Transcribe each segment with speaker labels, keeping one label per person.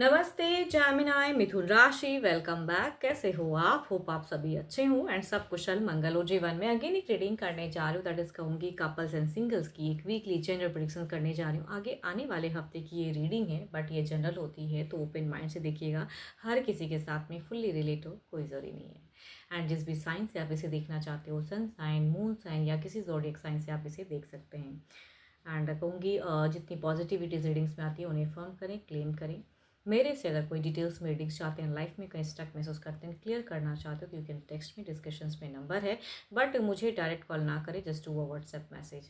Speaker 1: नमस्ते जैमिनाई मिथुन राशि welcome back. कैसे हो आप? होप आप सभी अच्छे हो एंड सब कुशल मंगल हो जीवन में। अगेन एक रीडिंग करने जा रही हूँ, दैट इज कहूँगी कपल्स एंड सिंगल्स की एक वीकली जेंडर प्रेडिक्शन करने जा रही हूँ। आगे आने वाले हफ्ते की ये रीडिंग है, बट ये जनरल होती है तो ओपन माइंड से देखिएगा। हर किसी के साथ में फुल्ली रिलेट हो कोई ज़रूरी नहीं है। एंड जिस भी साइन से आप इसे देखना चाहते हो, सन साइन, मून साइन या किसी ज़ोडिएक साइन से आप इसे देख सकते हैं। एंड कहूँगी जितनी पॉजिटिविटीज रीडिंग्स में आती है उन्हें फर्म करें, क्लेम करें। मेरे से अगर कोई डिटेल्स में रीडिंग्स चाहते हैं, लाइफ में कहीं स्टक महसूस करते हैं, क्लियर करना चाहते हो, तो यू कैन टेक्स्ट में, डिस्कशंस में नंबर है, बट मुझे डायरेक्ट कॉल ना करें, just do a WhatsApp message.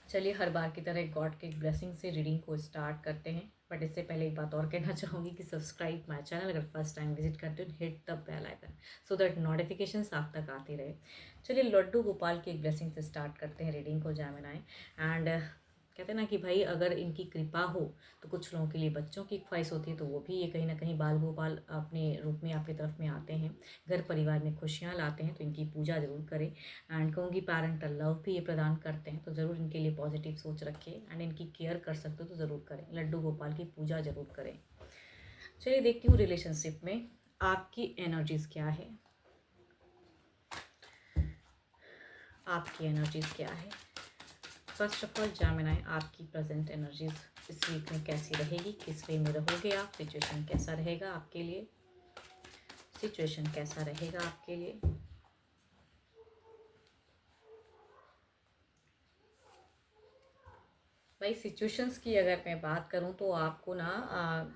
Speaker 1: चलिए हर बार की तरह गॉड के एक ब्लेसिंग से रीडिंग को स्टार्ट करते हैं। बट इससे पहले एक बात और कहना चाहूँगी कि सब्सक्राइब माय चैनल अगर फर्स्ट टाइम विजिट करते हो, hit the bell icon so that notifications आप तक आती रहे। चलिए लड्डू गोपाल की एक ब्लेसिंग से स्टार्ट करते हैं रीडिंग को, जैमिनाई। एंड कहते हैं ना कि भाई अगर इनकी कृपा हो तो कुछ लोगों के लिए बच्चों की ख्वाहिश होती है, तो वो भी ये कहीं ना कहीं बाल गोपाल अपने रूप में आपकी तरफ में आते हैं, घर परिवार में खुशियाँ लाते हैं, तो इनकी पूजा जरूर करें। एंड कहूँगी पैरेंटल लव भी ये प्रदान करते हैं, तो ज़रूर इनके लिए पॉजिटिव सोच रखें एंड इनकी केयर कर सकते हो तो ज़रूर करें, लड्डू गोपाल की पूजा जरूर करें। चलिए देखती हूँ रिलेशनशिप में आपकी एनर्जीज क्या है। आपकी एनर्जीज क्या है? फर्स्ट ऑफ ऑल जैमिनाई, आपकी प्रेजेंट एनर्जीज इस वीक में कैसी रहेगी, किस वे में रहोगे आप, सिचुएशन कैसा रहेगा आपके लिए, सिचुएशन कैसा रहेगा आपके लिए। भाई सिचुएशंस की अगर मैं बात करूं तो आपको ना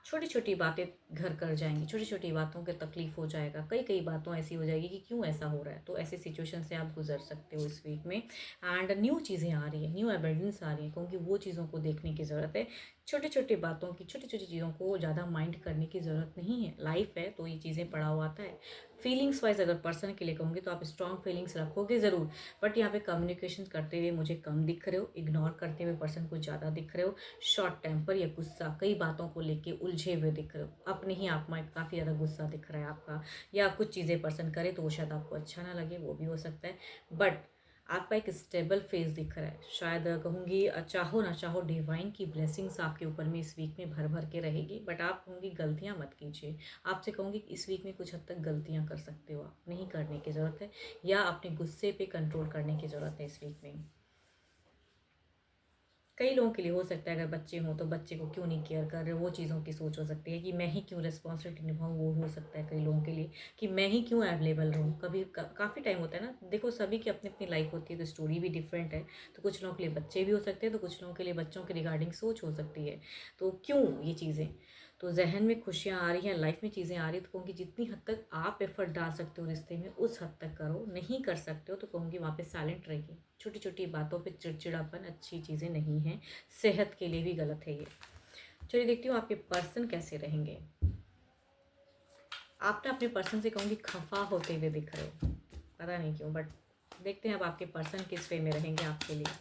Speaker 1: छोटी छोटी बातें घर कर जाएंगी, छोटी छोटी बातों के तकलीफ हो जाएगा, कई कई बातों ऐसी हो जाएगी कि क्यों ऐसा हो रहा है, तो ऐसी सिचुएशन से आप गुजर सकते हो इस वीक में। एंड न्यू चीज़ें आ रही है, न्यू एविडेंस आ रही है, क्योंकि वो चीज़ों को देखने की ज़रूरत है। छोटी छोटी बातों की, छोटी छोटी चीज़ों को ज़्यादा माइंड करने की ज़रूरत नहीं है, लाइफ है तो ये चीज़ें पड़ा हुआ आता है। फीलिंग्स वाइज अगर पर्सन के लिए कहूँगी तो आप स्ट्रॉन्ग फीलिंग्स रखोगे ज़रूर, बट यहाँ पे कम्युनिकेशन करते हुए मुझे कम दिख रहे हो, इग्नोर करते हुए पर्सन को ज़्यादा दिख रहे हो, शॉर्ट टेम्पर या गुस्सा, कई बातों को लेके उलझे हुए दिख रहे हो, अपने ही आप में काफ़ी ज़्यादा गुस्सा दिख रहा है आपका, या कुछ चीज़ें पर्सन करे तो वो शायद आपको अच्छा ना लगे, वो भी हो सकता है। बट आपका एक स्टेबल फेस दिख रहा है, शायद कहूँगी चाहो ना चाहो डिवाइन की ब्लेसिंग्स आपके ऊपर में इस वीक में भर भर के रहेगी, बट आप कहूँगी गलतियाँ मत कीजिए। आपसे कहूँगी इस वीक में कुछ हद तक गलतियाँ कर सकते हो आप, नहीं करने की ज़रूरत है, या अपने गुस्से पे कंट्रोल करने की ज़रूरत है इस वीक में। कई लोगों के लिए हो सकता है अगर बच्चे हों तो बच्चे को क्यों नहीं केयर कर रहे, वो चीज़ों की सोच हो सकती है कि मैं ही क्यों रिस्पॉन्सिबिलिटी निभाऊँ, वो हो सकता है कई लोगों के लिए कि मैं ही क्यों अवेलेबल रहूँ। कभी काफ़ी टाइम होता है ना, देखो सभी की अपनी अपनी लाइफ होती है तो स्टोरी भी डिफरेंट है, तो कुछ लोगों के लिए बच्चे भी हो सकते हैं, तो कुछ लोगों के लिए बच्चों के रिगार्डिंग सोच हो सकती है। तो क्यों ये चीज़ें, तो जहन में खुशियाँ आ रही हैं, लाइफ में चीज़ें आ रही हैं, तो कहूँगी जितनी हद तक आप एफर्ट डाल सकते हो रिश्ते में उस हद तक करो, नहीं कर सकते हो तो कहूँगी वहाँ पे साइलेंट रहिए। छोटी छोटी बातों पे चिड़चिड़ापन अच्छी चीज़ें नहीं हैं, सेहत के लिए भी गलत है ये। चलिए देखती हूँ आपके पर्सन कैसे रहेंगे। आप ना अपने पर्सन से कहूँगी खफा होते हुए दिख रहे हो, पता नहीं क्यों, बट देखते हैं अब आपके पर्सन किस वे में रहेंगे आपके लिए।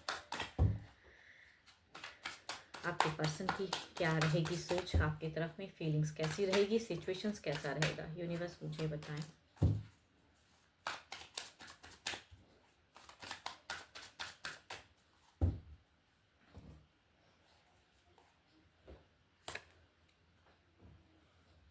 Speaker 1: आपके पर्सन की क्या रहेगी सोच आपकी तरफ में, फीलिंग्स कैसी रहेगी, सिचुएशंस कैसा रहेगा, यूनिवर्स मुझे बताएं।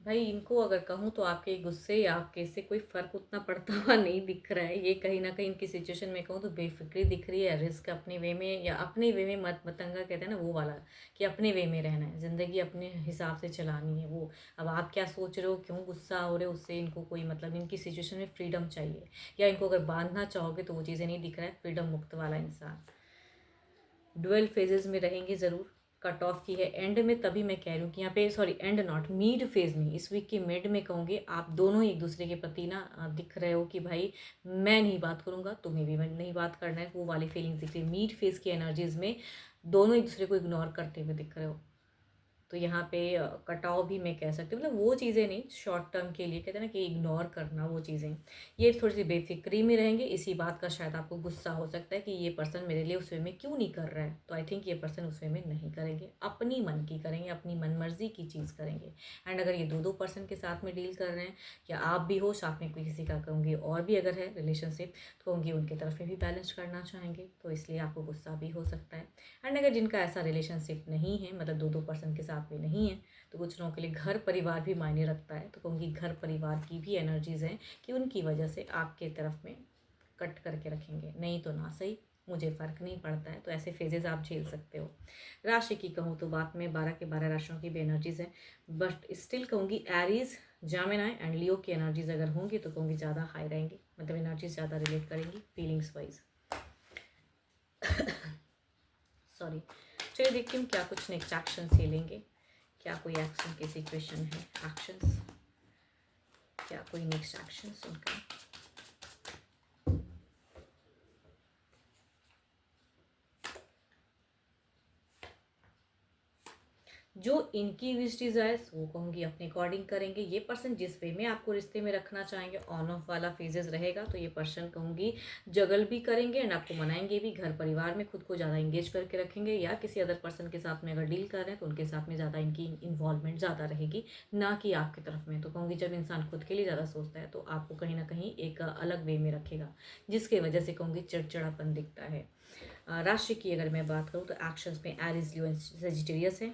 Speaker 1: भाई इनको अगर कहूँ तो आपके गुस्से या आपके से कोई फ़र्क उतना पड़ता हुआ नहीं दिख रहा है, ये कहीं ना कहीं इनकी सिचुएशन में कहूँ तो बेफिक्री दिख रही है, रिस्क अपने वे में, या अपने वे में मत मतंगा कहते हैं ना वो वाला, कि अपने वे में रहना है, ज़िंदगी अपने हिसाब से चलानी है वो। अब आप क्या सोच रहे हो, क्यों गुस्सा हो रहे हो, उससे इनको कोई मतलब, इनकी सिचुएशन में फ्रीडम चाहिए, या इनको अगर बांधना चाहोगे तो वो चीज़ें नहीं दिख रहा है, फ्रीडम मुक्त वाला इंसान। डुअल फेजेस में रहेंगे ज़रूर, कट ऑफ की है एंड में, तभी मैं कह रही हूँ कि यहाँ पे sorry and not mid phase में, इस वीक के मिड में कहूँगी आप दोनों ही एक दूसरे के प्रति ना दिख रहे हो कि भाई मैं नहीं बात करूँगा, तुम्हें भी मैं नहीं बात करना है, वो वाली फीलिंग्स दिख रही है। मिड फेज की एनर्जीज में दोनों एक दूसरे को इग्नोर करते हुए दिख रहे हो, तो यहाँ पे कटाव भी मैं कह सकती हूँ, मतलब वो चीज़ें नहीं, शॉर्ट टर्म के लिए कहते हैं ना कि इग्नोर करना वो चीज़ें, ये थोड़ी सी बेफिक्री में रहेंगे। इसी बात का शायद आपको गुस्सा हो सकता है कि ये पर्सन मेरे लिए उस वे में क्यों नहीं कर रहा है, तो आई थिंक ये पर्सन उस वे में नहीं करेंगे, अपनी मन की करेंगे, अपनी मन मर्जी की चीज़ करेंगे। एंड अगर ये दो दो पर्सन के साथ में डील कर रहे हैं, या आप भी हो साथ में कोई किसी का कहूँगी और भी अगर है रिलेशनशिप, तो कहूँगी उनकी तरफ में भी बैलेंस करना चाहेंगे, तो इसलिए आपको गुस्सा भी हो सकता है। एंड अगर जिनका ऐसा रिलेशनशिप नहीं है, मतलब दो दो पर्सन के साथ साथ में नहीं है। तो कुछ लोगों के लिए घर परिवार भी मायने रखता है, तो कहूँगी घर परिवार की भी एनर्जीज़ हैं कि उनकी वजह से आपके तरफ में कट करके रखेंगे, नहीं तो ना सही, मुझे फ़र्क नहीं पड़ता है। तो ऐसे फेजेस आप झेल सकते हो। राशि की कहूँ तो बात में 12 के 12 राशियों की भी एनर्जीज़ हैं, बट स्टिल कहूँगी एरीज, जामिनाई एंड लियो की एनर्जीज अगर होंगी तो कहूँगी ज़्यादा हाई रहेंगी, मतलब एनर्जीज ज़्यादा रिलेट करेंगी फीलिंग्स वाइज। सॉरी। चलिए देखती हूँ क्या कुछ नेक्स्ट एक्शन ले लेंगे, क्या कोई एक्शन की सिचुएशन है, एक्शंस, क्या कोई नेक्स्ट एक्शन उनका। जो इनकी विश डिज़ायर्स वो कहूँगी अपने अकॉर्डिंग करेंगे। ये पर्सन जिस वे में आपको रिश्ते में रखना चाहेंगे, ऑन ऑफ वाला फेजेस रहेगा, तो ये पर्सन कहूँगी जगल भी करेंगे एंड आपको मनाएंगे भी। घर परिवार में खुद को ज़्यादा इंगेज करके रखेंगे, या किसी अदर पर्सन के साथ में अगर डील कर रहे हैं तो उनके साथ में ज़्यादा इनकी इन्वॉल्वमेंट ज़्यादा रहेगी, ना कि आपकी तरफ में। तो कहूँगी जब इंसान खुद के लिए ज़्यादा सोचता है तो आपको कहीं ना कहीं एक अलग वे में रखेगा, जिसकी वजह से कहूँगी चिड़चिड़ापन दिखता है। राशि की अगर मैं बात करूँ तो एक्शंस में एरीज, लियो एंड सेजिटेरियस है,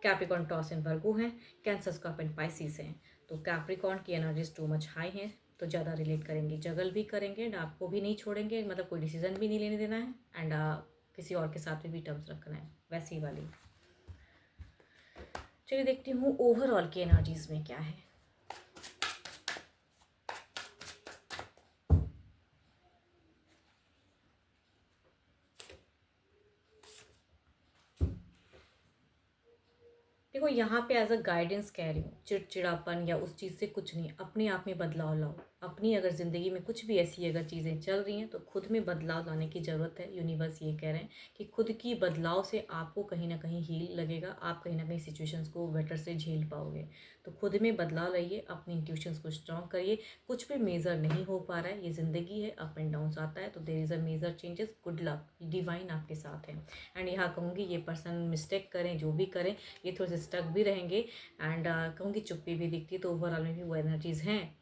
Speaker 1: कैप्रिकॉन, टॉस एंड वर्गो हैं, कैंसर, स्कॉर्पियो एंड पाइसिस हैं। तो कैप्रिकॉन की एनर्जीज टू मच हाई हैं, तो ज़्यादा रिलेट करेंगे, जगल भी करेंगे एंड आपको भी नहीं छोड़ेंगे, मतलब कोई डिसीजन भी नहीं लेने देना है एंड किसी और के साथ भी टर्म्स रखना है, वैसी वाली। चलिए देखती हूँ ओवरऑल की एनर्जीज में क्या है। देखो यहाँ पे एज अ गाइडेंस कह रही हूँ, चिड़चिड़ापन या उस चीज़ से कुछ नहीं, अपने आप में बदलाव लाओ। अपनी अगर ज़िंदगी में कुछ भी ऐसी अगर चीज़ें चल रही हैं तो खुद में बदलाव लाने की ज़रूरत है। यूनिवर्स ये कह रहे हैं कि खुद की बदलाव से आपको कहीं ना कहीं हील लगेगा, आप कहीं ना कहीं सिचुएशंस को बेटर से झेल पाओगे। तो खुद में बदलाव लाइए, अपनी इंट्यूशंस को स्ट्रॉन्ग करिए। कुछ भी मेजर नहीं हो पा रहा है, ये ज़िंदगी है, अप एंड डाउन आता है, तो there is a major changes, good luck, divine आपके साथ है। एंड यहाँ कहूँगी ये पर्सन मिस्टेक करें जो भी करें, ये थोड़े से स्टक भी रहेंगे एंड कहूँगी चुप्पी भी दिखती है, तो ओवरऑल में भी वो एनर्जीज़ हैं।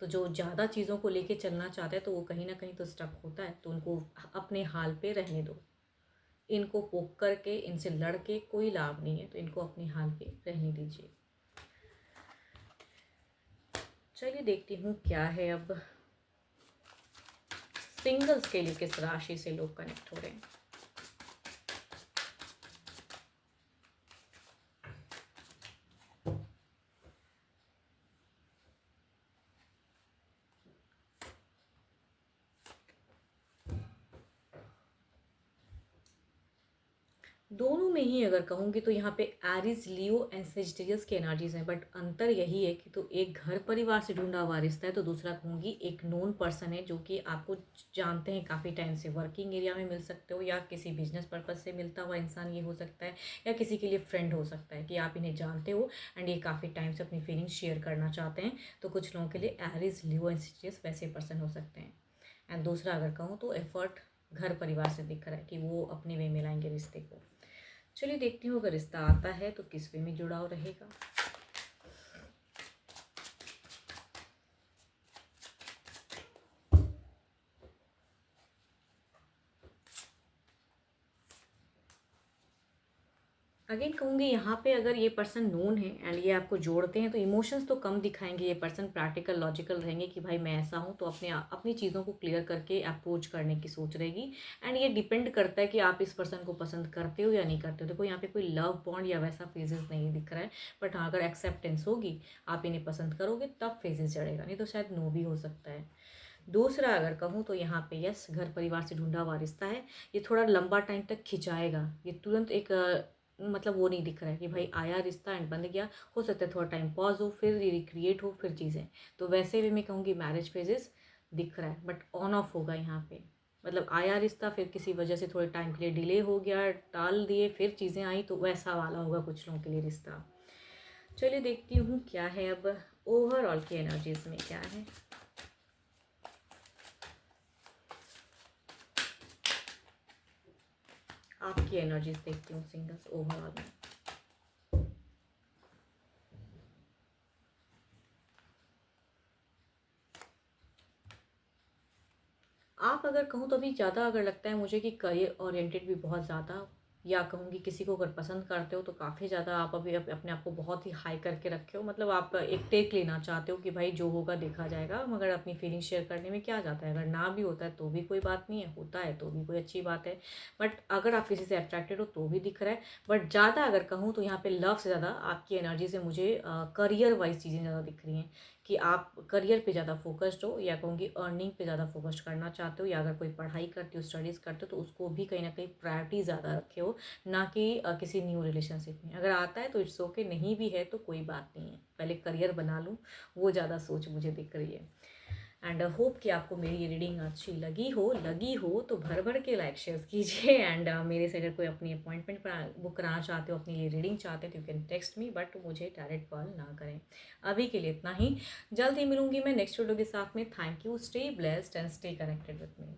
Speaker 1: तो जो ज़्यादा चीज़ों को लेके चलना चाहता है तो वो कहीं ना कहीं तो स्टक होता है, तो उनको अपने हाल पे रहने दो। इनको पोक करके, इनसे लड़ के कोई लाभ नहीं है, तो इनको अपने हाल पे रहने दीजिए। चलिए देखती हूँ क्या है अब सिंगल्स के लिए, किस राशि से लोग कनेक्ट हो रहे हैं। दोनों में ही अगर कहूँगी तो यहाँ पे एरीज, लियो एंड सेजिटेरियस की एनर्जीज हैं, बट अंतर यही है कि तो एक घर परिवार से ढूंढा हुआ रिश्ता है, तो दूसरा कहूँगी एक नोन पर्सन है जो कि आपको जानते हैं काफ़ी टाइम से, वर्किंग एरिया में मिल सकते हो या किसी बिजनेस पर्पज से मिलता हुआ इंसान ये हो सकता है, या किसी के लिए फ्रेंड हो सकता है कि आप इन्हें जानते हो एंड ये काफ़ी टाइम से अपनी फीलिंग्स शेयर करना चाहते हैं। तो कुछ लोगों के लिए एरीज, लियो एंड सेजिटेरियस वैसे पर्सन हो सकते हैं। एंड दूसरा अगर कहूँ तो एफर्ट घर परिवार से दिख रहा है कि वो अपने वे में लाएंगे रिश्ते को। चलिए देखती हूँ अगर रिश्ता आता है तो किस वे में जुड़ाव रहेगा। अगेन कहूँगी यहाँ पे अगर ये पर्सन नोन है एंड ये आपको जोड़ते हैं तो इमोशंस तो कम दिखाएंगे, ये पर्सन प्रैक्टिकल लॉजिकल रहेंगे कि भाई मैं ऐसा हूँ, तो अपनी चीज़ों को क्लियर करके अप्रोच करने की सोच रहेगी। एंड ये डिपेंड करता है कि आप इस पर्सन को पसंद करते हो या नहीं करते हो। देखो यहाँ पे कोई लव बॉन्ड या वैसा फेजेस नहीं दिख रहा है, बट हाँ अगर एक्सेप्टेंस होगी, आप इन्हें पसंद करोगे तब फेजेस चढ़ेगा, नहीं तो शायद नो भी हो सकता है। दूसरा अगर कहूँ तो यहाँ पे यस, घर परिवार से ढूंढा हुआ रिश्ता है, ये थोड़ा लंबा टाइम तक खिंचाएगा, ये तुरंत एक मतलब वो नहीं दिख रहा है कि भाई आया रिश्ता एंड बंद गया। हो सकता है थोड़ा टाइम पॉज हो, फिर रिक्रिएट हो, फिर चीज़ें, तो वैसे भी मैं कहूँगी मैरिज फेजेस दिख रहा है, बट ऑन ऑफ होगा यहाँ पे। मतलब आया रिश्ता, फिर किसी वजह से थोड़े टाइम के लिए डिले हो गया, टाल दिए, फिर चीज़ें आई, तो वैसा वाला होगा कुछ लोगों के लिए रिश्ता। चलिए देखती हूँ क्या है अब ओवरऑल की एनर्जीज में क्या है। आपकी एनर्जीज देखती हूँ सिंगल्स ओवरऑल में। आप अगर कहूँ तो अभी ज़्यादा अगर लगता है मुझे कि करियर ओरिएंटेड भी बहुत ज़्यादा या कहूँगी किसी को अगर पसंद करते हो तो काफ़ी ज़्यादा आप अभी अपने आप को बहुत ही हाई करके रखे हो, मतलब आप एक टेक लेना चाहते हो कि भाई जो होगा देखा जाएगा, मगर अपनी फीलिंग शेयर करने में क्या जाता है, अगर ना भी होता है तो भी कोई बात नहीं है, होता है तो भी कोई अच्छी बात है। बट अगर आप किसी से अट्रैक्टेड हो तो भी दिख रहा है। बट ज़्यादा अगर कहूँ तो यहाँ पे लव से ज़्यादा आपकी एनर्जी से मुझे करियर वाइज चीज़ें ज़्यादा दिख रही हैं, कि आप करियर पे ज़्यादा फोकस्ड हो, या कहूँगी अर्निंग पे ज़्यादा फोकस्ड करना चाहते हो, या अगर कोई पढ़ाई करते हो, स्टडीज़ करते हो, तो उसको भी कहीं ना कहीं प्रायोरिटी ज़्यादा रखे हो, ना कि किसी न्यू रिलेशनशिप में। अगर आता है तो इट्स ओके, नहीं भी है तो कोई बात नहीं है, पहले करियर बना लूँ, वो ज़्यादा सोच मुझे दिख रही है। एंड होप कि आपको मेरी ये रीडिंग अच्छी लगी हो तो भर भर के लाइक शेयर कीजिए। एंड मेरे से अगर कोई अपनी अपॉइंटमेंट बुक कराना चाहते हो, अपनी ये रीडिंग चाहते हो, तो you can text me, but मुझे डायरेक्ट कॉल ना करें। अभी के लिए इतना ही, जल्द ही मिलूंगी मैं नेक्स्ट वीडियो के साथ में। Thank you, stay blessed and stay connected with me.